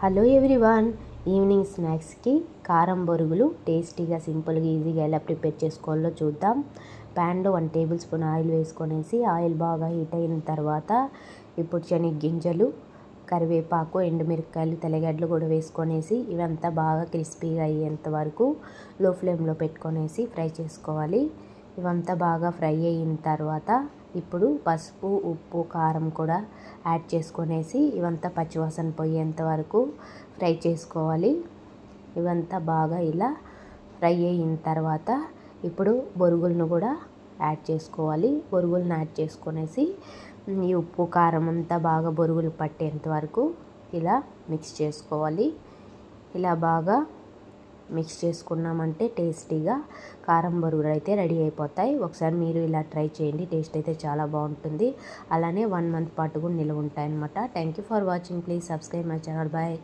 Hello everyone, evening స్నాక్స్కి కారం బొరుగులు టేస్టీగా సింపుల్గా ఈజీగా ఎలా ప్రిపేర్ చేసుకోవాలో చూద్దాం. ప్యాన్లో 1 టేబుల్ స్పూన్ ఆయిల్ వేసుకొనేసి ఆయిల్ బాగా హీట్ అయిన తర్వాత ఇప్పుడు శనగగింజలు, కరివేపాకు, ఎండుమిరపకాయలు, తెల్లగడ్డలు కూడా వేసుకొనేసి ఇవంతా బాగా క్రిస్పీగా అయ్యేంత వరకు లో ఫ్లేమ్లో పెట్టుకొనేసి ఫ్రై చేసుకోవాలి. ఇవంతా బాగా ఫ్రై అయిన తర్వాత ఇప్పుడు పసుపు, ఉప్పు, కారం కూడా యాడ్ చేసుకొనేసి ఇవంతా పచ్చివాసన పోయేంత వరకు ఫ్రై చేసుకోవాలి. ఇవంతా బాగా ఇలా ఫ్రై అయిన తర్వాత ఇప్పుడు బొరుగులను కూడా యాడ్ చేసుకోవాలి. బొరుగులను యాడ్ చేసుకొనేసి ఈ ఉప్పు, కారం అంతా బాగా బొరుగులు పట్టేంత వరకు ఇలా మిక్స్ చేసుకోవాలి. ఇలా బాగా మిక్స్ చేసుకున్నామంటే టేస్టీగా కారం బొరుగులు అయితే రెడీ అయిపోతాయి. ఒకసారి మీరు ఇలా ట్రై చేయండి, టేస్ట్ అయితే చాలా బాగుంటుంది. అలానే 1 మంత్ పాటు కూడా నిల్వ ఉంటాయి అన్నమాట. Thank you for watching. Please subscribe my channel. Bye.